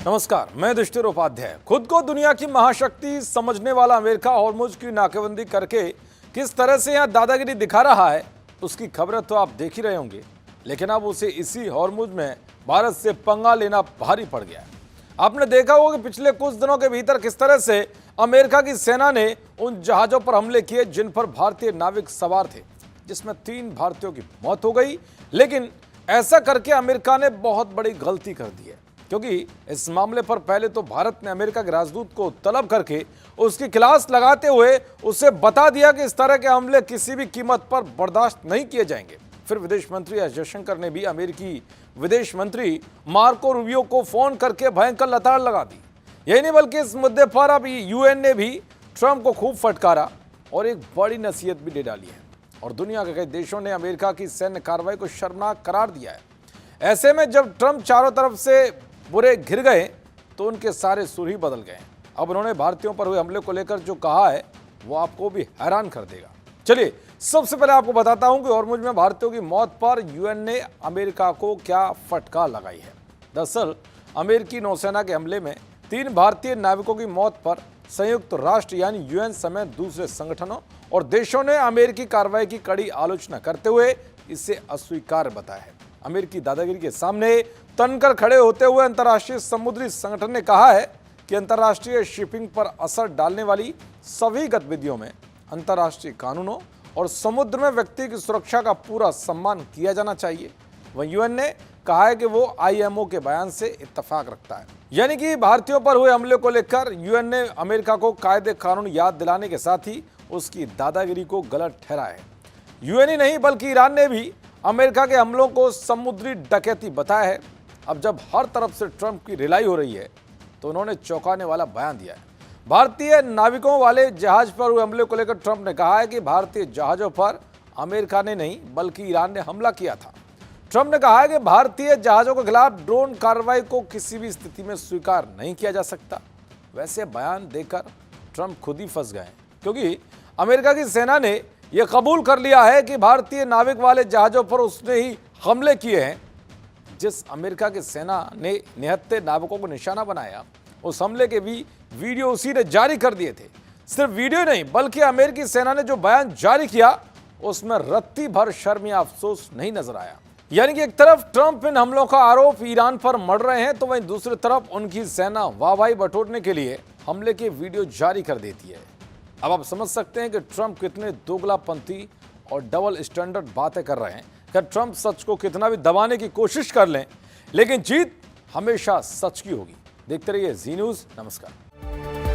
नमस्कार, मैं युधिष्ठिर उपाध्याय। खुद को दुनिया की महाशक्ति समझने वाला अमेरिका हॉर्मुज की नाकेबंदी करके किस तरह से यहाँ दादागिरी दिखा रहा है, उसकी खबरें तो आप देख ही रहे होंगे। लेकिन अब उसे इसी हॉर्मुज में भारत से पंगा लेना भारी पड़ गया है। आपने देखा होगा कि पिछले कुछ दिनों के भीतर किस तरह से अमेरिका की सेना ने उन जहाजों पर हमले किए जिन पर भारतीय नाविक सवार थे, जिसमें 3 भारतीयों की मौत हो गई। लेकिन ऐसा करके अमेरिका ने बहुत बड़ी गलती कर दी है, क्योंकि इस मामले पर पहले तो भारत ने अमेरिका के राजदूत को तलब करके उसकी क्लास लगाते हुए उसे बता दिया कि इस तरह के हमले किसी भी कीमत पर बर्दाश्त नहीं किए जाएंगे। फिर विदेश मंत्री एस जयशंकर ने भी अमेरिकी विदेश मंत्री मार्को रूबियो को फोन करके भयंकर लताड़ लगा दी। यही नहीं बल्कि इस मुद्दे पर अब यूएन ने भी ट्रंप को खूब फटकारा और एक बड़ी नसीहत भी दे डाली है। और दुनिया के कई देशों ने अमेरिका की सैन्य कार्रवाई को शर्मनाक करार दिया है। ऐसे में जब ट्रंप चारों तरफ से बुरे घिर गए तो उनके सारे सुर ही बदल गए। अब उन्होंने भारतीयों पर हुए हमले को लेकर जो कहा है वो आपको भी हैरान कर देगा। चलिए सबसे पहले आपको बताता हूं कि हॉर्मुज में भारतीयों की मौत पर यूएन ने अमेरिका को क्या फटकार लगाई है। दरअसल अमेरिकी नौसेना के हमले में 3 भारतीय नाविकों की मौत पर संयुक्त राष्ट्र यानी यूएन समेत दूसरे संगठनों और देशों ने अमेरिकी कार्रवाई की कड़ी आलोचना करते हुए इसे अस्वीकार्य बताया है। अमेरिकी दादागिरी के सामने तनकर खड़े होते हुए अंतर्राष्ट्रीय समुद्री संगठन ने कहा है कि अंतर्राष्ट्रीय शिपिंग पर असर डालने वाली सभी गतिविधियों में अंतर्राष्ट्रीय कानूनों और समुद्र में व्यक्ति की सुरक्षा का पूरा सम्मान किया जाना चाहिए। वहीं यूएन ने कहा है कि वो आईएमओ के बयान से इत्तेफाक रखता है, यानी कि भारतीयों पर हुए हमले को लेकर यूएन ने अमेरिका को कायदे कानून याद दिलाने के साथ ही उसकी दादागिरी को गलत ठहराया है। यूएन ही नहीं बल्कि ईरान ने भी अमेरिका के हमलों को समुद्री डकैती बताया है। अब जब हर तरफ से ट्रंप की रिलाई हो रही है तो उन्होंने चौंकाने वाला बयान दिया है। भारतीय नाविकों वाले जहाज पर हुए हमले को लेकर ट्रंप ने कहा है कि भारतीय जहाजों पर अमेरिका ने नहीं बल्कि ईरान ने हमला किया था। ट्रंप ने कहा है कि भारतीय जहाजों के खिलाफ ड्रोन कार्रवाई को किसी भी स्थिति में स्वीकार नहीं किया जा सकता। वैसे बयान देकर ट्रंप खुद ही फंस गए, क्योंकि अमेरिका की सेना ने यह कबूल कर लिया है कि भारतीय नाविक वाले जहाजों पर उसने ही हमले किए हैं। जिस अमेरिका की सेना ने निहत्थे नाविकों को निशाना बनाया, उस हमले के भी वीडियो उसी ने जारी कर दिए थे। सिर्फ वीडियो नहीं बल्कि अमेरिकी सेना ने जो बयान जारी किया उसमें रत्ती भर शर्म या अफसोस नहीं नजर आया। यानी कि एक तरफ ट्रंप इन हमलों का आरोप ईरान पर मढ़ रहे हैं, तो वहीं दूसरी तरफ उनकी सेना वाहवाही बटोरने के लिए हमले के वीडियो जारी कर देती है। अब आप समझ सकते हैं कि ट्रंप कितने दोगलापंथी और डबल स्टैंडर्ड बातें कर रहे हैं। कि ट्रंप सच को कितना भी दबाने की कोशिश कर लें, लेकिन जीत हमेशा सच की होगी। देखते रहिए जी न्यूज़। नमस्कार।